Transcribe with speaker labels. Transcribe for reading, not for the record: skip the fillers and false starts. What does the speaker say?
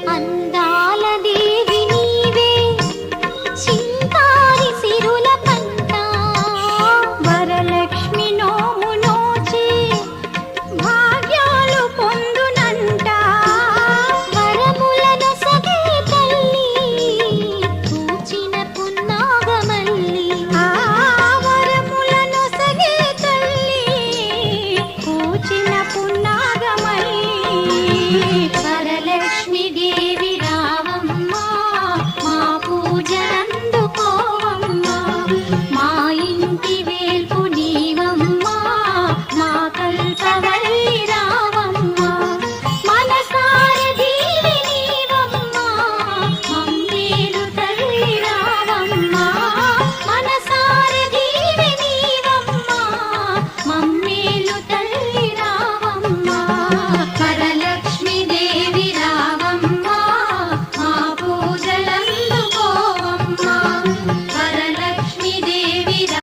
Speaker 1: అందాల దేవి నీవే చింతారి సిరుల పంట వరలక్ష్మి నోము నోచి భాగ్యాలు పొందునంట వరములను సగే తల్లి పూచిన పున్నాగమల్లి వరములను సగే తల్లి పూచిన పున్నాగమల్లి వరలక్ష్మి దేవి